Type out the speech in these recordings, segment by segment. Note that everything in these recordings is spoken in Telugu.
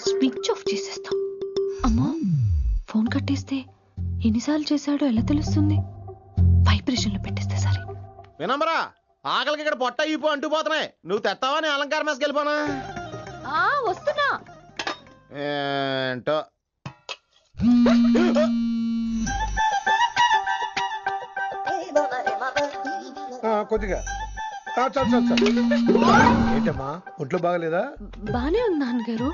స్విచ్ ఆఫ్ చేసేస్తా. అమ్మో, ఫోన్ కట్టేస్తే ఎన్నిసార్లు చేశాడో ఎలా తెలుస్తుంది? వైబ్రేషన్ లో పెట్టేస్తే సరే. వినమ్రా, ఆకలికి ఇక్కడ పొట్ట ఇప్పు అంటుపోతున్నాయి. నువ్వు తెస్తావా? నేను అలంకారం వేసుకెళ్ళిపోనా? వస్తున్నా. ఏంటో కొద్దిగా చాలు. ఏంటమ్మా, ఒంట్లో బాగలేదా? బానే ఉంది నాన్నగారు.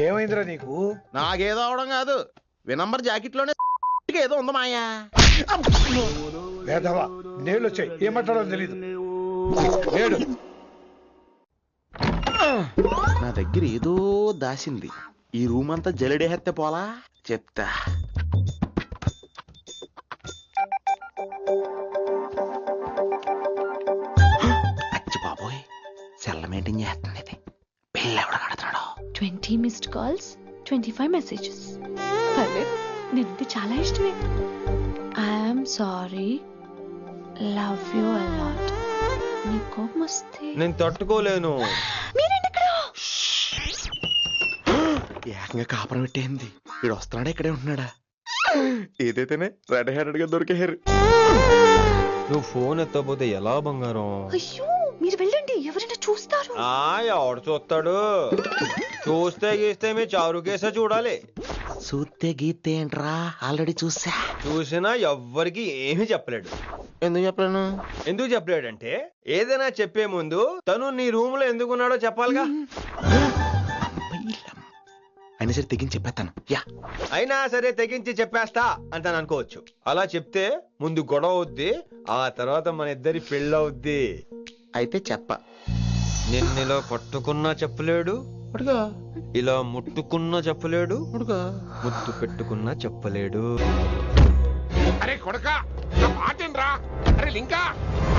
ఏమైందిరా నీకు? నాకేదో అవడం కాదు, వినంబర్ జాకెట్ లోనే ఏదో ఉంది మాయా. వేదవా, నేళ్ళు వచ్చాయి, ఏం మాట్లాడాలో తెలీదు. నేడు నా దగ్గర ఏదో దాసింది. ఈ రూమ్ అంతా జలడేహెత్తే పోలా చెప్తా. అచ్చి బాబోయ్, సెల్ల మెయింటైన్ చేస్తుంది ఇది. బిల్ ఎవడ కడుతున్నాడు? 20 మిస్డ్ కాల్స్, 25 మెసేజెస్. పర్లేదు, నేనంటే చాలా ఇష్టమే. I'm sorry, love you a lot. నీ కోపం వస్తే నేను తట్టుకోలేను. ఏకంగా కాపురం పెట్టేంది. వీడు వస్తున్నాడా ఇక్కడే ఉంటున్నాడా? ఏదైతేనే రెడ్ హ్యాండెడ్ గా దొరికే హెయిర్. నువ్వు ఫోన్ ఎత్తపోతే ఎలా బంగారం? అయ్యో, మీరు వెళ్ళండి, ఎవరైనా చూస్తారు. ఎవడు చూస్తాడు? చూస్తే గీస్తే మీ చారు కేసే చూడాలి. చూస్తే గీతే ఏంట్రా, ఆల్రెడీ చూసినా ఎవ్వరికి ఏమీ చెప్పలేడు. ఎందుకు చెప్పలేను? ఎందుకు చెప్పలేడంటే ఏదైనా చెప్పే ముందు తను నీ రూమ్ లో ఎందుకున్నాడో చెప్పాలిగా. అయినా సరే తెగించి చెప్పేస్తాను. అయినా సరే తెగించి చెప్పేస్తా అంటాను అనుకోవచ్చు. అలా చెప్తే ముందు గొడవ అవుద్ది, ఆ తర్వాత మన ఇద్దరి పెళ్ళవుద్ది. అయితే చెప్ప. నిన్నెలా పట్టుకున్నా చెప్పలేడు, ఇలా ముట్టుకున్నా చెప్పలేడు, ముద్దు పెట్టుకున్నా చెప్పలేడు. అరే కొడకా, మాటేనరా? అరే లింకా,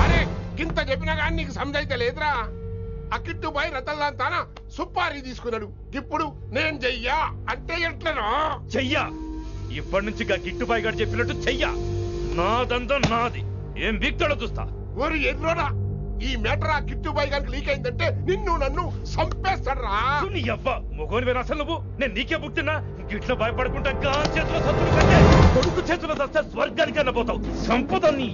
అరే గింత చెప్పినా కానీ నీకు సమజైతే లేదురా. అక్కిట్టుబాయి రతల్లాంతానా సుపారీ తీసుకున్నాడు. ఇప్పుడు నేను చెయ్యా అంటే ఎట్లనో చెయ్యా. ఇప్పటి నుంచి గిట్టుబాయి గారు చెప్పినట్టు చెయ్యా. నాదంతా నాది. ఏం వీక్తాడో చూస్తా. ఓరి ఎర్రోడా, ఈ మేటర్ ఆ కిట్టుబాయి గారికి లీక్ అయిందంటే నిన్ను నన్ను చంపేస్తాడరా. నీ అవ్వ మొగోని అసలు నువ్వు. నేను నీకే పుట్టినా గిట్ల భయపడుకుంటా చేతిలో సత్తులు కంటే కొడుకు చేతిలో సస్తే స్వర్గానికి అన్న పోతావు. సంపద నీ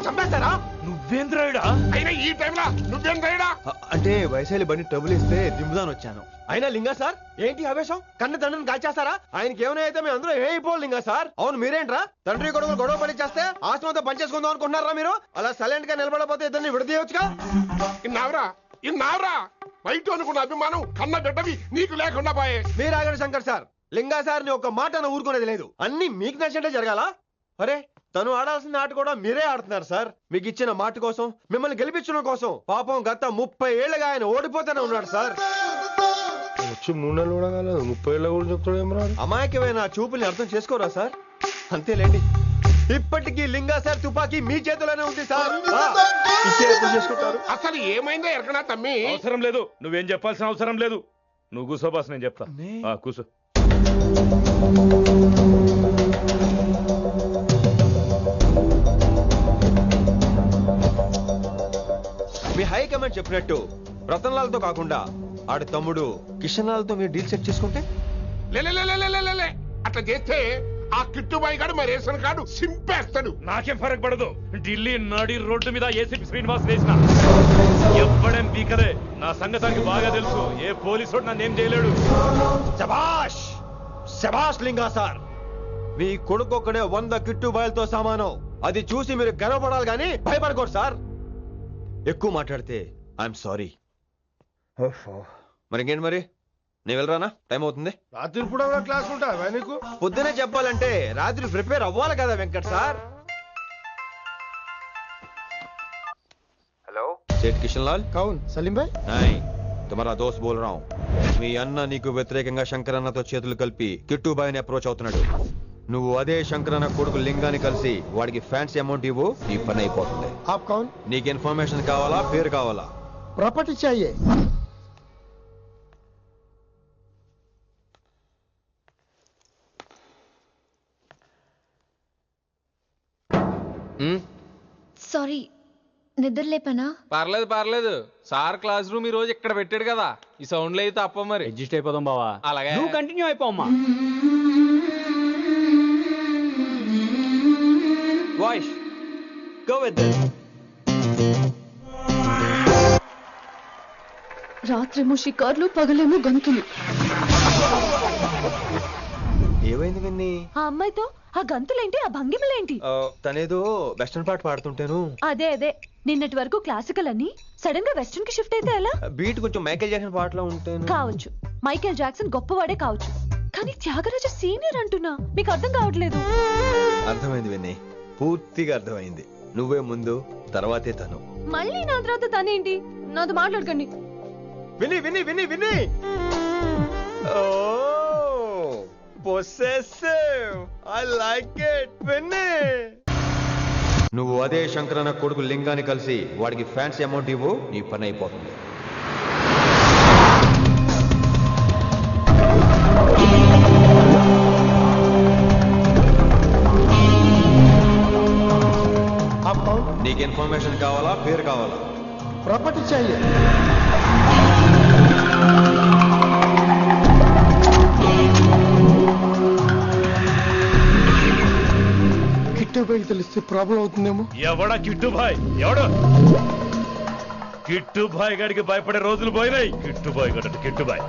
చంపేస్తారా? నువ్వేంద్రాయుడా? అయినా ఈ టైంలో నువ్వేంద్రాయుడా? అంటే వయసాలి బండి ట్రబుల్ ఇస్తే దింపుదాని వచ్చాను. అయినా లింగా సార్, ఏంటి ఆవేశం? కన్న తండ్రిని కాల్చేస్తారా? ఆయనకి ఏమైనా అయితే మేము అందరూ ఏమైపోవాలి లింగా సార్. అవును, మీరేంట్రా తండ్రి కొడుకులు గొడవ పడి చేస్తే ఆస్తంతో పనిచేసుకుందాం అనుకుంటున్నారా మీరు? అలా సైలెంట్ గా నిలబడపోతే ఇద్దరిని విడదీయొచ్చుగా. ఇన్నావురా బయట అనుకున్న అభిమానం కన్న బిడ్డవి నీకు లేకుండా పోయే. మీరు ఆగండి శంకర్ సార్. లింగా సార్ ని ఒక మాట ఊరుకునేది లేదు. అన్ని మీకు నచ్చినట్టే జరగాల. అరే, తను ఆడాల్సిన ఆట కూడా మీరే ఆడుతున్నారు సార్. మీకు ఇచ్చిన మాట కోసం, మిమ్మల్ని గెలిపించడం కోసం పాపం గత 30 ఏళ్లుగా ఆయన ఓడిపోతూనే ఉన్నాడు సార్. వచ్చి 3 నెలలు కూడా కాలేదు, 30 ఏళ్ళ కూడా చెప్తాడు. అమాయకమైన చూపుల్ని అర్థం చేసుకోరా సార్? అంతేలేండి. ఇప్పటికీ లింగా సార్ తుపాకీ మీ చేతిలోనే ఉంది సార్. చేసుకుంటారు. అసలు ఏమైందో ఎరకనా తమ్మి? అవసరం లేదు, నువ్వేం చెప్పాల్సిన అవసరం లేదు. నువ్వు కూసో బాస్, నేను చెప్తా. కూసో. మీ హైకమాండ్ చెప్పినట్టు రతన్ లాల్ తో కాకుండా ఆడి తమ్ముడు కిషన్ లాల్ తో మీరు డీల్ సెట్ చేసుకుంటే? లే అట్లా చేస్తే ఆ కిట్టుబాయి గారు మా రేషన్ కార్డు సింపేస్తాడు. నాకేం ఫరక్ పడదు. ఢిల్లీ నడి రోడ్డు మీద ఏసీపీ శ్రీనివాస్ వేసిన ఎవ్వడేం పీకదే. నా సంగతానికి బాగా తెలుసు. ఏ పోలీసు నన్నేం చేయలేడు. శభాష్ శభాష్ లింగా సార్. మీ కొడుకు ఒక్కడే 100 కిట్టుబాయిలతో సమానం. అది చూసి మీరు గర్వపడాలి కానీ భయపడకూడదు సార్. ఎక్కువ మాట్లాడితే ఐఎమ్ సారీ. మరి ఇంకేంటి, మరి నేను వెళ్ళరానా? టైం అవుతుంది. రాత్రి కూడా క్లాస్ ఉంటావా నీకు? పొద్దునే చెప్పాలంటే రాత్రి ప్రిపేర్ అవ్వాలి కదా వెంకట్ సార్. హలో, సేठ కిషన్ లాల్. కౌన్? సలీం భాయ్. नहीं, तुम्हारा दोस्त बोल रहा हूँ. మీ అన్న నీకు వ్యతిరేకంగా శంకర్ అన్నతో చేతులు కలిపి కిట్టుబాయిని అప్రోచ్ అవుతున్నాడు. నువ్వు అదే శంకర్ అన్న కొడుకు లింగాన్ని కలిసి వాడికి ఫ్యాన్సీ అమౌంట్ ఇవ్వు, ఈ పని అయిపోతుంది. आप कौन? నీకు ఇన్ఫర్మేషన్ కావాలా, పేరు కావాలా? प्रॉपर्टी चाहिए. సారీ, నిద్ర లేపనా? పర్లేదు పర్లేదు. సార్ క్లాస్ రూమ్ ఈ రోజు ఇక్కడ పెట్టాడు కదా, ఈ సౌండ్లు అయితే తప్ప మరి అడ్జస్ట్ అయిపోదాం బావా. అలాగే నువ్వు కంటిన్యూ అయిపోమ్మా. Voice go with this. రాత్రేమో షికార్లు, పగలేమో గంతులు. ఏమైంది విన్ని? ఆ అమ్మాయితో ఆ గంతులేంటి, ఆ భంగిమలేంటి? తనేదో వెస్టర్న్ పాట పాడుతుంటాను. అదే నిన్నటి వరకు క్లాసికల్ అని సడన్ గా వెస్టర్న్ కి షిఫ్ట్ అయితే ఎలా? బీట్ కొంచెం మైకేల్ జాక్సన్ పాటలో ఉంటాను. కావచ్చు, మైకేల్ జాక్సన్ గొప్పవాడే కావచ్చు, కానీ త్యాగరాజ సీనియర్ అంటున్నా. మీకు అర్థం కావట్లేదు. అర్థమైంది విన్ని, పూర్తిగా అర్థమైంది. నువ్వే ముందు, తర్వాతే తను. మళ్ళీ నా తర్వాత తనేంటి? నాతో మాట్లాడకండి. విని విని విని విని పొసెసివ్, ఐ లైక్ ఇట్. విని, నువ్వు అదే శంకరన్న కొడుకు లింగాన్ని కలిసి వాడికి ఫ్యాన్సీ అమౌంట్ ఇవ్వు, నీ పని అయిపోతుంది. నీకు ఇన్ఫర్మేషన్ కావాలా, పేరు కావాలా? ప్రాపర్టీ चाहिए. కిట్టుబాయి తెలిస్తే ప్రాబ్లం అవుతుందేమో. ఎవడా కిట్టుబాయ్? ఎవడు కిట్టుబాయ్ గారికి భయపడే రోజులు పోయినాయి. కిట్టుబాయ్ గడ కిట్టుబాయ్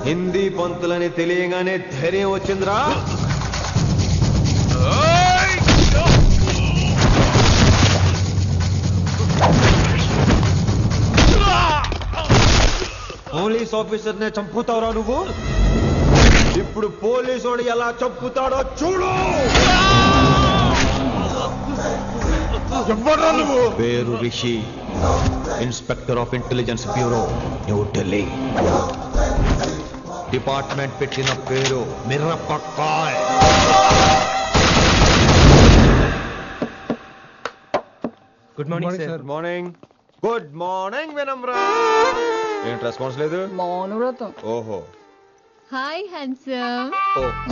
హిందీ పంతులని తెలియగానే ధైర్యం వచ్చిందిరా. పోలీస్ ఆఫీసర్ నే చంపుతావురా నువ్వు. ఇప్పుడు పోలీసోడు ఎలా చంపుతాడో చూడు. ఎవరా నువ్వు? పేరు Rishi, inspector of intelligence bureau, New Delhi. Department పెట్టిన పేరు మిర్రపక్కాయ్. Good morning sir. Good morning. Good morning Vinamra. ఏంటి రెస్పాన్స్ లేదు? మౌనవ్రతం. ఓహో. Hi handsome,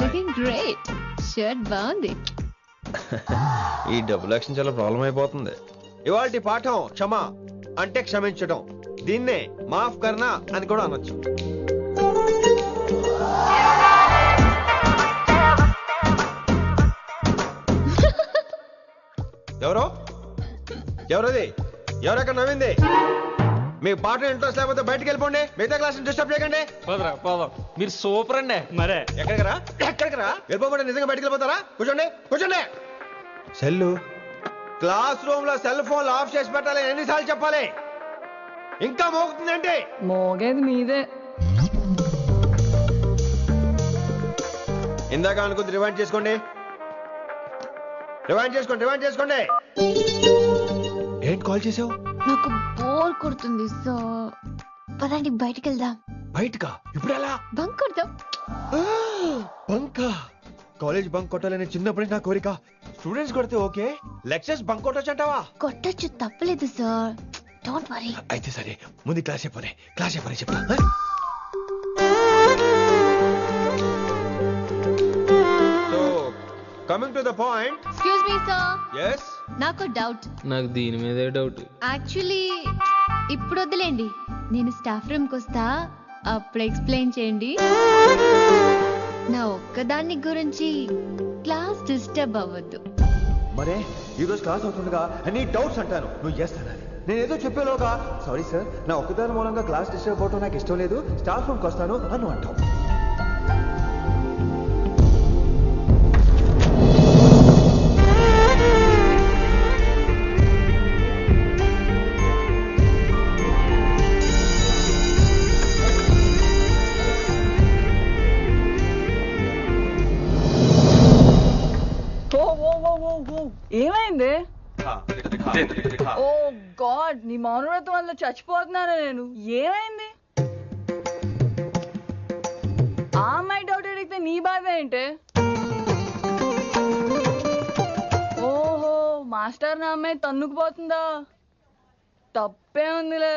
looking great. Shirt బాగుంది. ఈ డబుల్ యాక్షన్ చాలా ప్రాబ్లం అయిపోతుంది. ఇవాల్టి పాఠం క్షమ అంటే క్షమించడం. దీన్నే మాఫ్ కర్నా అని కూడా అనొచ్చు. ఎవరో ఎవరది? ఎవరెక్కడ నవ్వింది? మీ పాట ఇంట్రెస్ట్ లేకపోతే బయటకు వెళ్ళిపోండి. మిగతా క్లాస్ డిస్టర్బ్ చేయకండి. మీరు సూపర్ అండి. మరే ఎక్కడికి రా వెళ్ళిపోకుండా నిజంగా బయటకు వెళ్ళిపోతారా? కూర్చోండి కూర్చోండి. సెల్లు క్లాస్ రూమ్ లో సెల్ ఫోన్ ఆఫ్ చేసి పెట్టాలి. ఎన్నిసార్లు చెప్పాలి? ఇంకా మోగుతుందంటే మోగేది మీదే. ఇందాక అనుకుంది రివైండ్ చేసుకోండి. రివైండ్ చేసుకోండి. ఏంటి కాల్ చేసావు? నాకు బోర్ కొడుతుంది, సో పదండి బయటికి వెళ్దాం. బయటకా? ఇప్పుడు ఎలా? బంక్ కొడదాం. బంకా? కాలేజ్ బంక్ కొట్టాలని చిన్నప్పటి నా కోరిక. స్టూడెంట్స్ కొడితే ఓకే, లెక్చర్స్ బంక్ కొట్టొచ్చు అంటావా? కొట్టచ్చు, తప్పలేదు సార్. Don't worry. అయితే సరే, ముందు క్లాస్ చెప్పనే చెప్తా. So coming to the the point. Excuse me sir, yes నాకు డౌట్. నాకు దీని మీదే డౌట్. యాక్చువల్లీ ఇప్పుడు వద్దులేండి, నేను స్టాఫ్ రూమ్కి వస్తా, అప్పుడు ఎక్స్ప్లెయిన్ చేయండి. నా ఒక్కదాన్ని గురించి క్లాస్ డిస్టర్బ్ అవ్వద్దు. మరే ఈ రోజు క్లాస్ అవుతుండగా అన్ని డౌట్స్ అంటాను, నువ్వు ఎస్ అనాలి. నేను ఏదో చెప్పేలోగా సారీ సార్, నా ఒక్కదాని మూలంగా క్లాస్ డిస్టర్బ్ అవటం నాకు ఇష్టం లేదు, స్టాఫ్ రూమ్కి వస్తాను అని అంటావు. ఏమైంది? ఓ గాడ్, నీ మౌనవ్రతం వల్ల చచ్చిపోతున్నాను నేను. ఏమైంది? ఆ అమ్మాయి డౌట్ అడిగితే నీ బాధ ఏంటి? ఓహో, మాస్టర్ నా అమ్మాయి తన్నుకుపోతుందా? తప్పే ఉందిలే.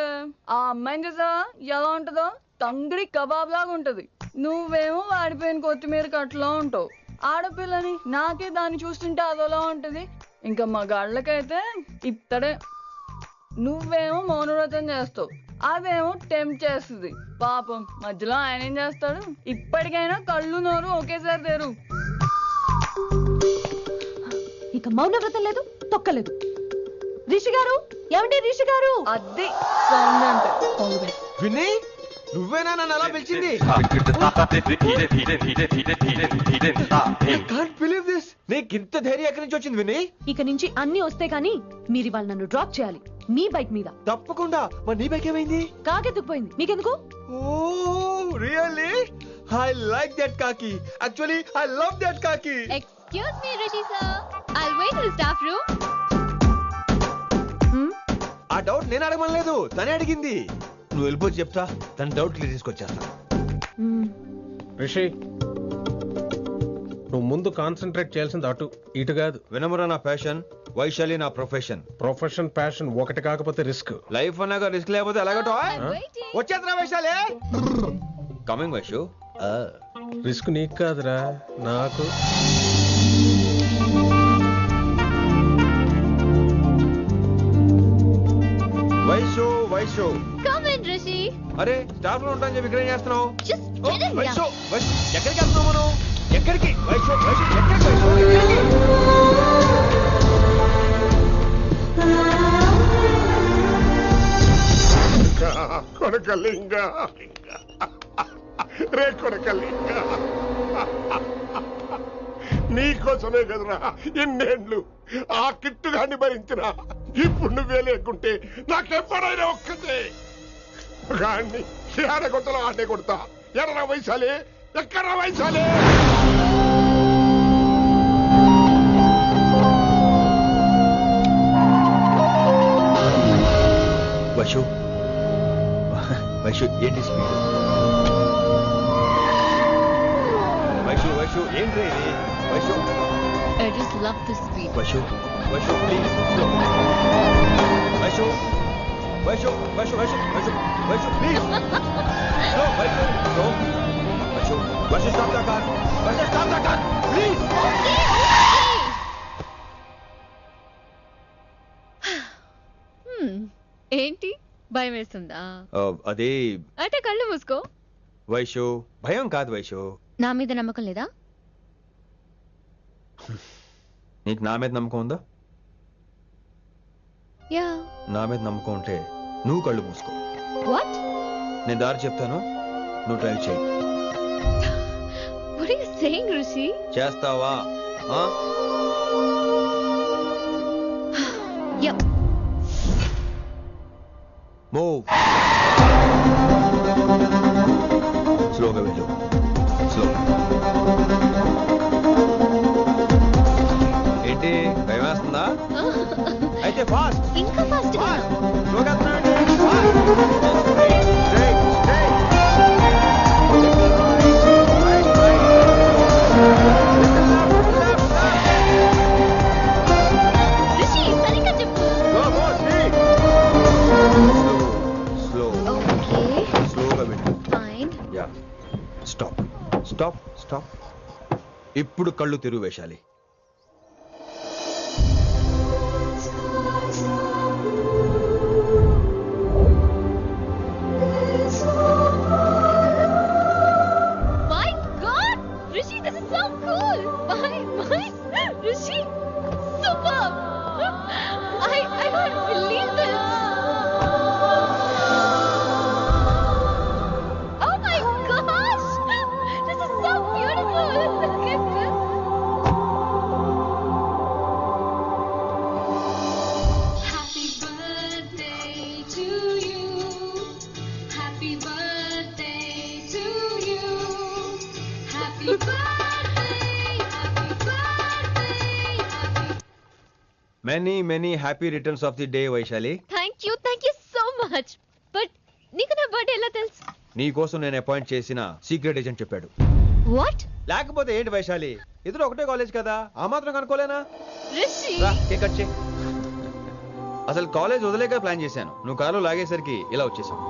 ఆ అమ్మాయిని చూసావా ఎలా ఉంటుందో? తంగిడి కబాబ్ లాగా ఉంటది. నువ్వేమో వాడిపోయిన కొత్తిమీర కట్లా ఉంటావు. ఆడపిల్లని నాకే దాన్ని చూస్తుంటే అదోలా ఉంటది, ఇంకా మగాళ్ళకైతే ఇత్తడే. నువ్వేమో మౌనవ్రతం చేస్తావు, అదేమో టెంప్ట్ చేస్తుంది. పాపం మధ్యలో ఆయన ఏం చేస్తాడు? ఇప్పటికైనా కళ్ళు నోరు ఒకేసారి తెరు. ఇక మౌనవ్రతం లేదు, తొక్కలేదు. రిషి గారు, ఏమండి రిషి గారు? అది సౌండ్ అంటే విని నువ్వేనా నన్ను అలా పిలిచింది? నీకింత ధైర్యం ఎక్కడి నుంచి వచ్చింది విని? ఇక నుంచి అన్ని వస్తే కానీ మీరు ఇవాళ నన్ను డ్రాప్ చేయాలి నీ బైక్ మీద. తప్పకుండా. మరి నీ బైక్ ఏమైంది? కాకెత్తుకుపోయింది. మీకెందుకు? Oh really? I like that కాకి. యాక్చువల్లీ ఐ లవ్ దట్ కాకి. Excuse me Rishi sir, I'll wait in staff room. ఆ డౌట్ నేను అడగమనలేదు, తనే అడిగింది. నువ్వు వెళ్ళిపోయి చెప్తా, తన డౌట్ క్లియర్ తీసుకొచ్చేస్తా. రిషి, నువ్వు ముందు కాన్సన్ట్రేట్ చేయాల్సింది అటు ఇటు కాదు. వినమ్ర నా ప్యాషన్, వైశాలి నా ప్రొఫెషన్. ప్రొఫెషన్ ప్యాషన్ ఒకటి కాకపోతే రిస్క్. లైఫ్ అన్నాక రిస్క్ లేకపోతే ఎలాగటో? వచ్చేద్రా వైశాలి. కమింగ్ వైషు. రిస్క్ నీకు కాదురా, నాకు. Vaishu Vaishu come in Rishi. అరే స్టాఫ్ లో ఉంటాను చెప్పి ఇక్కడ ఏం చేస్తున్నావు? Just get in. Vaishu Vaishu ఎక్కడికి వెళ్తున్నావు మనం? ఎక్కడికి వైషు వైషు ఎక్కడికి వైషు ఎక్కడికి? కొడకలింగ రే కొడకలింగ, నీకోసమే కదరా ఎన్నేళ్ళు ఆ కిట్టుగాన్ని భరించినా. ఇప్పుడు నువ్వే లేకుంటే నాకెప్పుడైనా ఒక్కతే గాన్ని ఆడగొట్టలో ఆడే కొడతా. ఎర్ర వైశాలి, ఎక్కడ వైశాలి? వైషు వైషు ఏంటి స్పీడ్? వైషు వైషు ఏంటి ఇది? Vaishu I just love this speed. Vaishu Vaishu please slow. Vaishu Vaishu Vaishu Vaishu Vaishu Vaishu please slow. Vaishu slow. Vaishu Vaishu stop the car. Vaishu stop the car please. ఏంటి భయం వేస్తుందా? అదే అంటే కళ్ళు మూసుకో. వైషు భయం కాదు వైషు. నా మీద నమ్మకం లేదా? నీకు నా మీద నమ్మకం ఉందా? యా. నా మీద నమ్మకం ఉంటే నువ్వు కళ్ళు మూసుకో. వాట్? నేను దారి చెప్తాను, నువ్వు డ్రైవ్ చేయి. What are you saying, Rishi? చేస్తావా? Yep. మూవ్. స్లోగా వెళ్ళు. స్లో. ఏంటి భయం వేస్తుందా? అయితే ఫాస్ట్. ఇంకా ఫాస్ట్ గా. స్లోగా Rishi, సరిగ్గా చెప్పు. స్లో. Okay. స్లోగా వెళ్ళు. Fine. Yeah. Stop stop stop. ఇప్పుడు కళ్ళు తెరువు Vaishali. Many happy returns of the day Vaishali. Thank you so much. But నీకు నా బర్త్డే ఎలా తెలుసు? నీ కోసం నేను అపాయింట్ చేసిన సీక్రెట్ ఏజెంట్ చెప్పాడు. వాట్? లేకపోతే ఏంటి వైశాలి, ఇద్దరు ఒకటే కాలేజ్ కదా, ఆ మాత్రం కనుక్కోలేనా? రిషి, రా, కేక్ కట్ చేయి. అసలు కాలేజ్ వదిలేక ప్లాన్ చేశాను, నువ్వు కారు లాగేసరికి ఇలా వచ్చేసావు.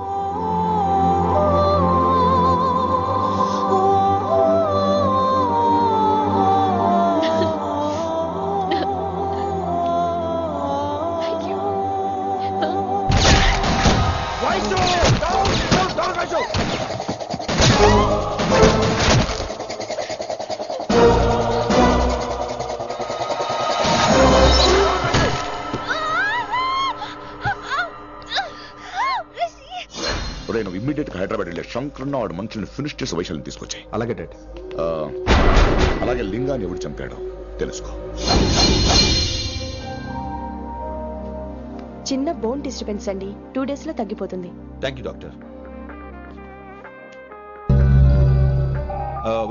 నువ్వు ఇమ్మీడియట్ గా హైదరాబాద్ వెళ్ళే శంకరన్న వాడు మనుషుల్ని ఫినిష్ చేసి వైశాల్ని తీసుకొచ్చాయి. అలాగే డాడీ. అలాగే లింగాన్ని ఎవడు చంపాడో తెలుసుకో. చిన్న బోన్ డిస్టర్బెన్స్ అండి, 2 days లో తగ్గిపోతుంది. Thank you doctor.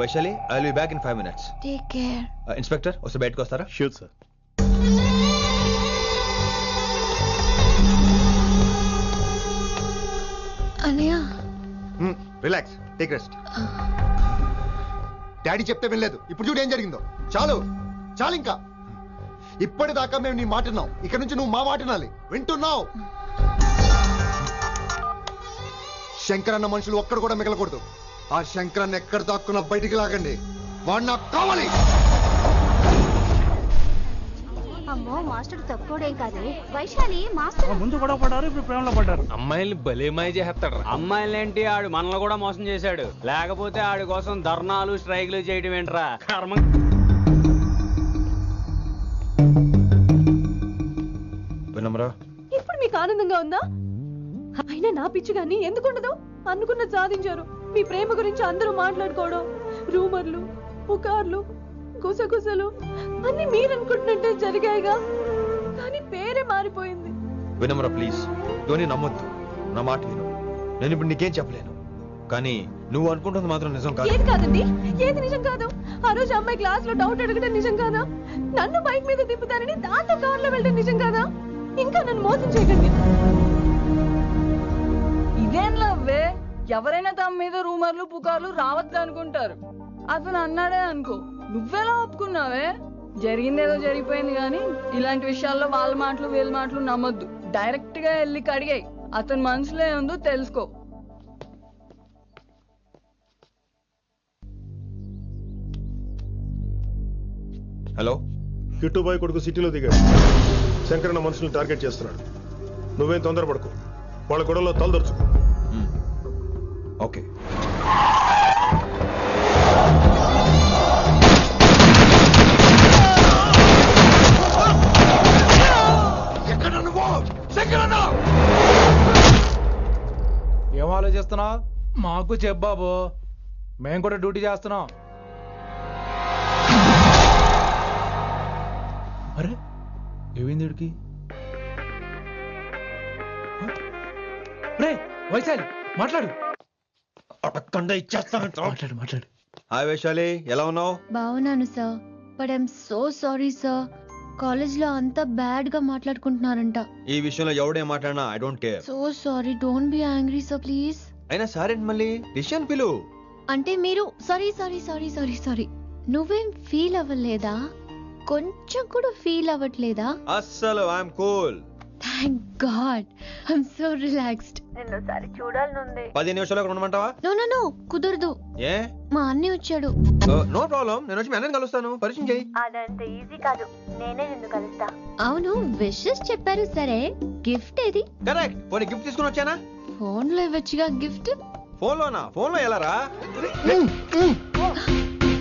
Vaishali, I will be back in 5 minutes. Take care. Inspector వస్తే బయటకు వస్తారా? Sure sir. అన్నయ్య, రిలాక్స్, టేక్ రెస్ట్. డాడీ చెప్తే వినలేదు, ఇప్పుడు చూడు ఏం జరిగిందో. చాలు చాలు, ఇంకా ఇప్పటిదాకా మేము నీ మాట విన్నాం, ఇక్కడ నుంచి నువ్వు మా మాట వినాలి. వింటున్నావు? శంకరన్న మనుషులు ఒక్కడు కూడా మిగలకూడదు. ఆ శంకరన్న ఎక్కడ దాక్కున్నా బయటికి లాగండి, వాడు నాకు కావాలి. అమ్మో, మాస్టర్ తక్కువడేం కాదే. వైశాలి మాస్టర్ ముందు కూడా పడ్డారు, ఇప్పుడు ప్రేమలో పడ్డారు. అమ్మాయిల్ని భలే మాయ చేస్తాడు. అమ్మాయిలేంటి, ఆడు మనల్ని కూడా మోసం చేశాడు. లేకపోతే ఆడి కోసం ధర్నాలు స్ట్రైక్లు చేయడం ఏంట్రా కర్మ. వినమ్రా, ఇప్పుడు మీకు ఆనందంగా ఉందా? అయినా నా పిచ్చి గాని ఎందుకుండదు? అనుకున్నది సాధించారు. మీ ప్రేమ గురించి అందరూ మాట్లాడుకోవడం, రూమర్లు, పుకార్లు, గుసగుసలు అన్ని మీరు అనుకుంటున్నట్టే జరిగాయిగా, కానీ పేరే మారిపోయింది. వినమ్రా ప్లీజ్, ధోని నమ్మొద్దు, నా మాట విను. నేను ఇప్పుడు నీకేం చెప్పలేను, కానీ నువ్వు అనుకుంటుంది మాత్రం నిజం కాదు. ఏది కాదండి, ఏది నిజం కాదు? ఆ రోజు అమ్మాయి క్లాస్ లో డౌట్ అడగడం నిజం కాదా? నన్ను బైక్ మీద తిప్పుతానని దాంతో కార్ లో వెళ్ళడం నిజం కాదా? ఇంకా నన్ను మోసం చేయకండి. ఇదేం లవ్వే? ఎవరైనా తమ మీద రూమర్లు పుకార్లు రావద్దు అనుకుంటారు. అతను అన్నాడే అనుకో, నువ్వెలా ఒప్పుకున్నావే? జరిగిందేదో జరిగిపోయింది, కానీ ఇలాంటి విషయాల్లో వాళ్ళ మాటలు వీళ్ళ మాటలు నమ్మొద్దు. డైరెక్ట్ గా వెళ్ళి కడిగాయి, అతని మనసులో ఏముందో తెలుసుకో. హలో, కిట్టుబాయ్ కొడుకు సిటీలో దిగాడు. శంకరన్న మనుషుల్ని టార్గెట్ చేస్తున్నాడు. నువ్వేం తొందరపడకు, వాళ్ళ గొడవలో తలదర్చుకో. ఓకే. ఏం ఆలోచిస్తున్నావు? మాకు చెప్పాబు, మేము కూడా డ్యూటీ చేస్తున్నాం. అరే ఏమైంది వీడికి? రే వైశాలి, మాట్లాడు. అడగకుండా ఇచ్చేస్తాను. మాట్లాడు మాట్లాడు. హాయ్ వైశాలి, ఎలా ఉన్నావు? బాగున్నాను sir, but I'm so sorry sir. College లో అంతా బ్యాడ్ గా మాట్లాడుకుంటున్నారంట. ఈ విషయంలో ఎవడేం మాట్లాడినా I don't care. So sorry, don't be angry sir please. అయినా సారేంటి మళ్ళీ? డిసిషన్ పిలు. అంటే మీరు sorry sorry sorry sorry sorry నువ్వేం ఫీల్ అవ్వలేదా? కొంచెం కూడా ఫీల్ అవ్వట్లేదా? అస్సలు I'm cool. Thank God, I'm so relaxed. నిన్నోసారి చూడాలనుంది. 10 నిమిషాలు ఉండమంటావా? నో నో నో, కుదరదు. ఏ? మా అన్నయ్య వచ్చాడు. నో ప్రాబ్లం, నేను వచ్చి మీ అన్నని కలుస్తాను, పరిచయం చేయి. అదంత ఈజీ కాదు, నేనే నిన్ను కలుస్తా. అవును, విషెస్ చెప్పారు సరే, గిఫ్ట్ ఏది? కరెక్ట్, పోనీ గిఫ్ట్ తీసుకుని వచ్చానా? ఫోన్ లో ఇవ్వచ్చుగా గిఫ్ట్. ఫోన్ లోనా? ఫోన్ లో ఎలా రా?